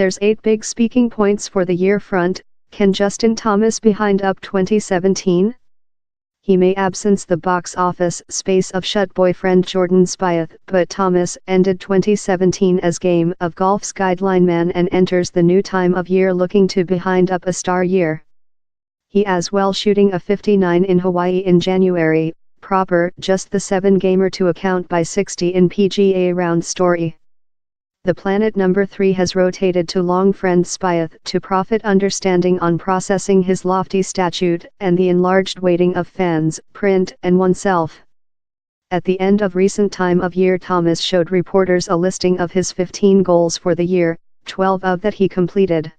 There's 8 big speaking points for the year front. Can Justin Thomas behind up 2017? He may absence the box office space of shut boyfriend Jordan Spieth, but Thomas ended 2017 as Game of Golf's guideline man and enters the new time of year looking to behind up a star year. He as well shooting a 59 in Hawaii in January, proper just the 7-gamer to account by 60 in PGA round story. The planet number 3 has rotated to long friend Spieth to profit understanding on processing his lofty statute and the enlarged waiting of fans, print and oneself. At the end of recent time of year Thomas showed reporters a listing of his 15 goals for the year, 12 of that he completed.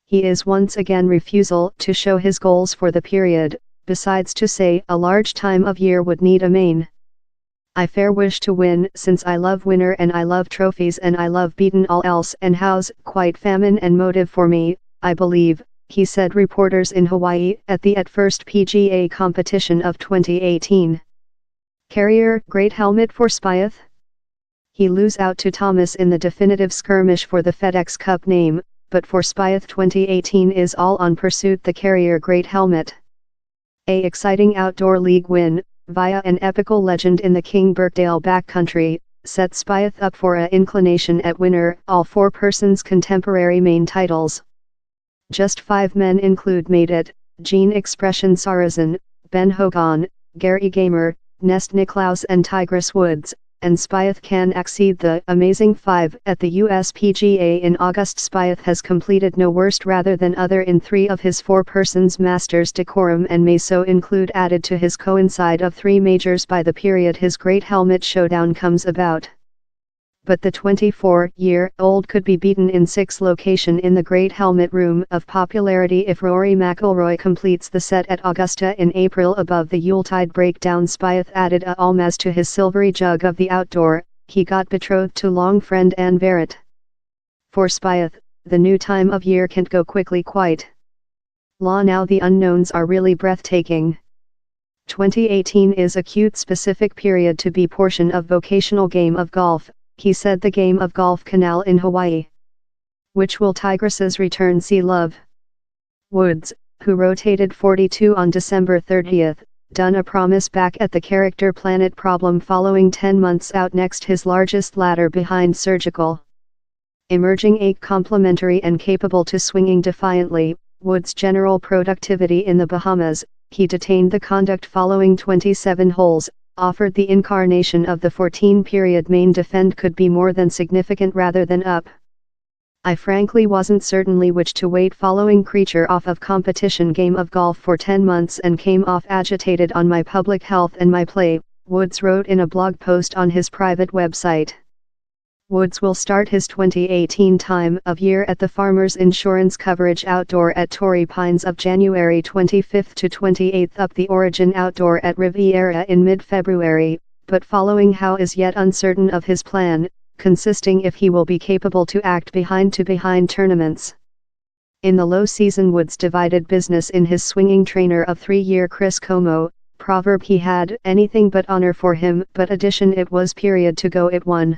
He is once again refusal to show his goals for the period, besides to say a large time of year would need a main. I fair wish to win since I love winner and I love trophies and I love beaten all else and how's quite famine and motive for me, I believe, he said reporters in Hawaii at the first PGA competition of 2018. Carrier great helmet for Spieth? He lose out to Thomas in the definitive skirmish for the FedEx Cup name, but for Spieth 2018 is all on pursuit the Carrier great helmet. A exciting outdoor league win, via an epical legend in the King Birkdale backcountry, set Spieth up for a inclination at winner all 4 persons contemporary main titles. Just 5 men include made it, Gene Expression Sarazen, Ben Hogan, Gary Gamer, Nest Nicklaus and Tigress Woods, and Spieth can exceed the amazing 5 at the US PGA in August. Spieth has completed no worst rather than other in 3 of his 4 persons Masters decorum and may so include added to his coincide of 3 majors by the period his great helmet showdown comes about. But the 24-year-old could be beaten in 6 location in the Great Helmet Room of popularity if Rory McIlroy completes the set at Augusta in April. Above the Yuletide breakdown Spieth added a almaz to his silvery jug of the outdoor, he got betrothed to long friend Anne Barrett. For Spieth, the new time of year can't go quickly quite. Now the unknowns are really breathtaking. 2018 is a cute specific period to be portion of vocational game of golf, he said the Game of Golf Canal in Hawaii. Which will Tigress's return see love? Woods, who rotated 42 on December 30th, done a promise back at the Character Planet problem following 10 months out next his largest ladder behind surgical. Emerging 8 complementary and capable to swinging defiantly, Woods' general productivity in the Bahamas, he detained the conduct following 27 holes, offered the incarnation of the 14-period main defend could be more than significant rather than up. I frankly wasn't certainly which to wait following creature off of competition game of golf for 10 months and came off agitated on my public health and my play, Woods wrote in a blog post on his private website. Woods will start his 2018 time of year at the Farmers Insurance Coverage Outdoor at Torrey Pines of January 25 to 28, up the Origin Outdoor at Riviera in mid-February, but following how is yet uncertain of his plan, consisting if he will be capable to act behind tournaments. In the low season Woods divided business in his swinging trainer of 3-year Chris Como, proverb he had anything but honor for him but addition it was period to go it won.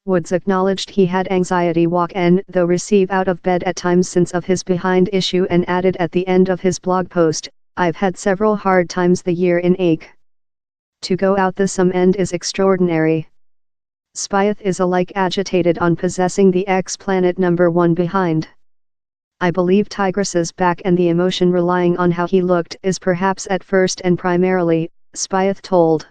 Woods acknowledged he had anxiety walk and though receive out of bed at times since of his behind issue and added at the end of his blog post, I've had several hard times the year in ache. To go out the some end is extraordinary. Spieth is alike agitated on possessing the X-Planet number 1 behind. I believe Tigress's back and the emotion relying on how he looked is perhaps at first and primarily, Spieth told.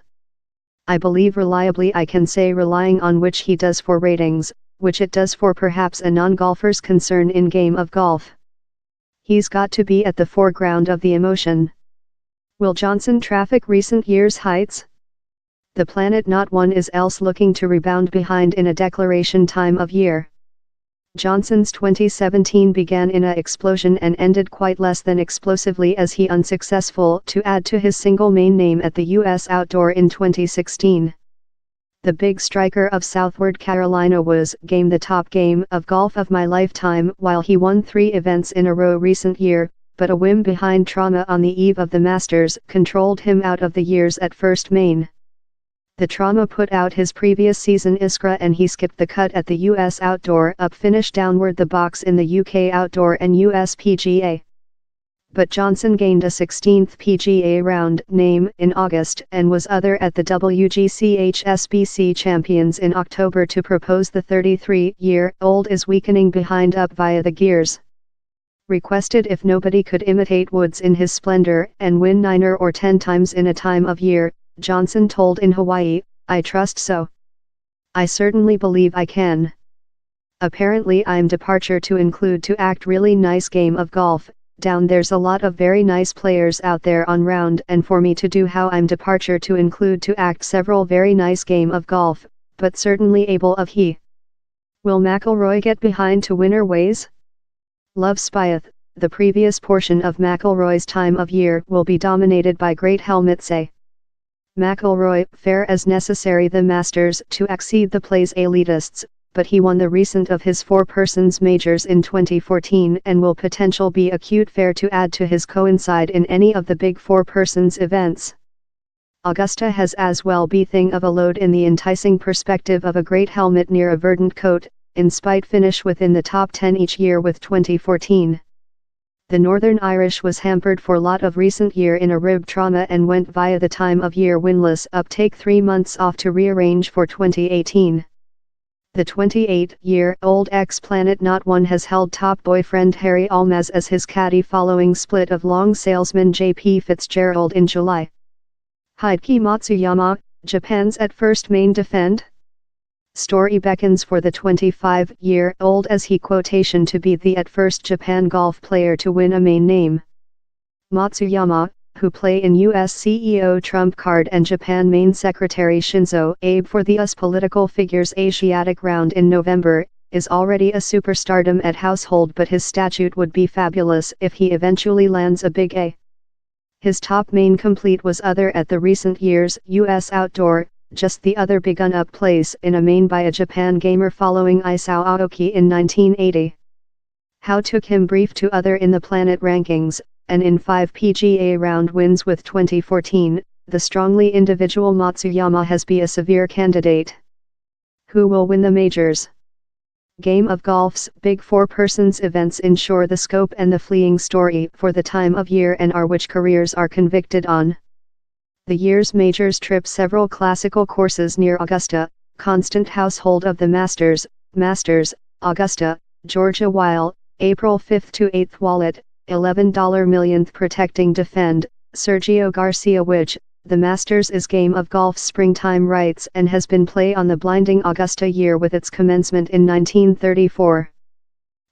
I believe reliably I can say relying on which he does for ratings, which it does for perhaps a non-golfer's concern in game of golf. He's got to be at the foreground of the emotion. Will Johnson traffic recent years' heights? The planet not one is else looking to rebound behind in a declaration time of year. Johnson's 2017 began in a explosion and ended quite less than explosively as he unsuccessful to add to his single main name at the US Outdoor in 2016. The big striker of Southward Carolina was game the top game of golf of my lifetime while he won 3 events in a row recent year, but a whim behind trauma on the eve of the Masters controlled him out of the years at first main. The trauma put out his previous season Iskra and he skipped the cut at the US Outdoor up finish downward the box in the UK Outdoor and US PGA. But Johnson gained a 16th PGA round name in August and was other at the WGC HSBC Champions in October to propose the 33-year-old is weakening behind up via the gears. Requested if nobody could imitate Woods in his splendor and win 9 or 10 times in a time of year, Johnson told in Hawaii, "I trust so. I certainly believe I can. Apparently I'm departure to include to act really nice game of golf. Down there's a lot of very nice players out there on round and for me to do how I'm departure to include to act several very nice game of golf, but certainly able of he. Will McIlroy get behind to winner ways? Love Spieth, the previous portion of McIlroy's time of year will be dominated by great helmet say. McIlroy fair as necessary the Masters to exceed the play's elitists, but he won the recent of his 4-persons majors in 2014 and will potential be acute fair to add to his coincide in any of the big 4-persons events. Augusta has as well be thing of a load in the enticing perspective of a great helmet near a verdant coat, in spite finish within the top 10 each year with 2014. The Northern Irish was hampered for lot of recent year in a rib trauma and went via the time of year winless up take 3 months off to rearrange for 2018. The 28-year-old ex-Planet Not One has held top boyfriend Harry Almaz as his caddy following split of long salesman J.P. Fitzgerald in July. Hideki Matsuyama, Japan's at first main defend? Story beckons for the 25-year-old as he quotation to be the at first Japan golf player to win a main name. Matsuyama, who play in U.S. CEO Trump Card and Japan Main Secretary Shinzo Abe for the US Political Figures Asiatic round in November, is already a superstardom at household but his statute would be fabulous if he eventually lands a big A. His top main complete was other at the recent year's US Outdoor, just the other begun up place in a main by a Japan gamer following Isao Aoki in 1980. How took him brief to other in the Planet rankings, and in 5 PGA round wins with 2014, the strongly individual Matsuyama has been a severe candidate. Who will win the majors? Game of Golf's big 4-persons events ensure the scope and the fleeing story for the time of year and are which careers are convicted on. The year's majors trip several classical courses near Augusta, constant household of the Masters, Augusta, Georgia while, April 5 to 8th wallet, $11 millionth protecting defend, Sergio Garcia which, the Masters is game of golf springtime rights and has been play on the blinding Augusta year with its commencement in 1934.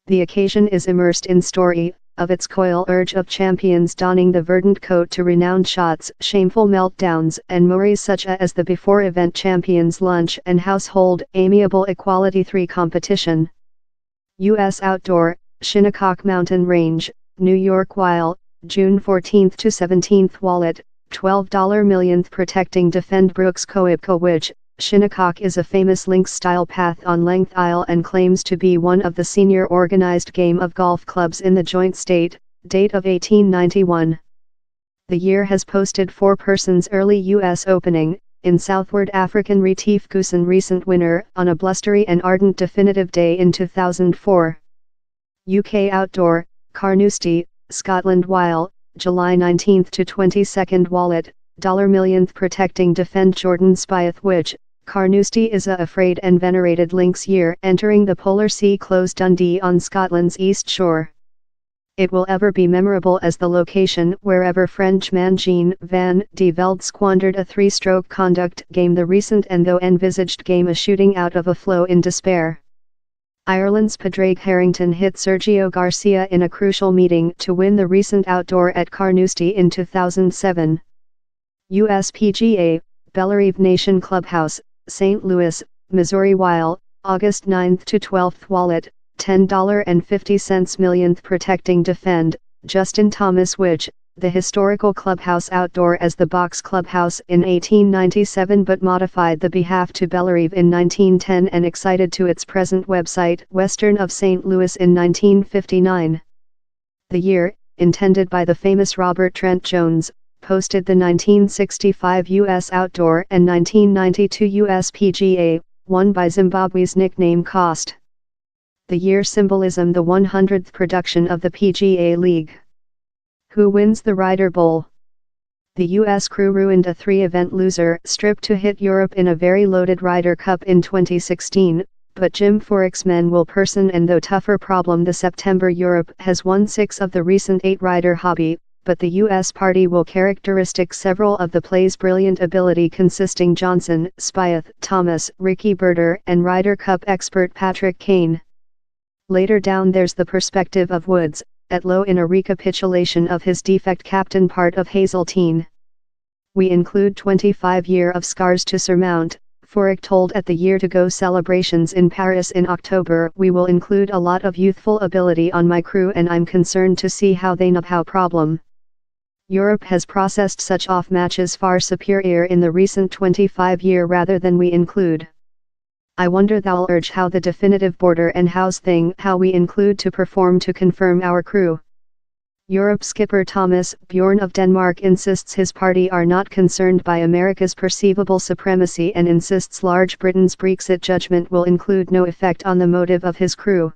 The occasion is immersed in story, of its coil urge of champions donning the verdant coat to renowned shots, shameful meltdowns and mores such as the before event champions lunch and household amiable equality 3 competition. U.S. Outdoor, Shinnecock Mountain Range, New York while, June 14 to 17th wallet, $12 millionth protecting defend Brooks Koepka which, Shinnecock is a famous links-style path on Length Isle and claims to be one of the senior organized game of golf clubs in the joint state, date of 1891. The year has posted 4-persons early U.S. opening, in Southward African Retief Goosen recent winner on a blustery and ardent definitive day in 2004. UK Outdoor, Carnoustie, Scotland while, July 19 to 22nd wallet, $1 millionth protecting defend Jordan Spieth which, Carnoustie is a afraid and venerated links year entering the polar sea close Dundee on Scotland's east shore. It will ever be memorable as the location wherever Frenchman Jean Van de Velde squandered a 3-stroke conduct game the recent and though envisaged game a shooting out of a flow in despair. Ireland's Padraig Harrington hit Sergio Garcia in a crucial meeting to win the recent outdoor at Carnoustie in 2007. US PGA, Bellerive Nation Clubhouse, St. Louis, Missouri while, August 9 to 12th wallet, $10.50 millionth protecting defend, Justin Thomas which, the historical clubhouse outdoor as the Box Clubhouse in 1897 but modified the behalf to Bellerive in 1910 and excited to its present website western of St. Louis in 1959. The year, intended by the famous Robert Trent Jones, hosted the 1965 U.S. Outdoor and 1992 U.S. PGA, won by Zimbabwe's nickname Cost. The year symbolism the 100th production of the PGA League. Who wins the Ryder Bowl? The U.S. crew ruined a three-event loser strip to hit Europe in a very loaded Ryder Cup in 2016, but Jim Furyk's men will person and though tougher problem the September Europe has won 6 of the recent 8 Ryder hobby, but the U.S. party will characteristic several of the play's brilliant ability consisting Johnson, Spieth, Thomas, Ricky Berger and Ryder Cup expert Patrick Kane. Later down there's the perspective of Woods, at low in a recapitulation of his defect captain part of Hazeltine. We include 25 year of scars to surmount, Furyk told at the year to go celebrations in Paris in October. We will include a lot of youthful ability on my crew and I'm concerned to see how they know how problem. Europe has processed such off matches far superior in the recent 25 year rather than we include. I wonder thou'll urge how the definitive border and house thing how we include to perform to confirm our crew. Europe skipper Thomas Bjorn of Denmark insists his party are not concerned by America's perceivable supremacy and insists large Britain's Brexit judgment will include no effect on the motive of his crew.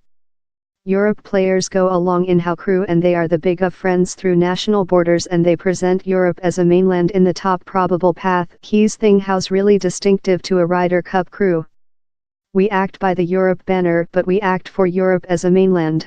Europe players go along in how crew and they are the big of friends through national borders and they present Europe as a mainland in the top probable path. Keys thing how's really distinctive to a Ryder Cup crew. We act by the Europe banner but we act for Europe as a mainland.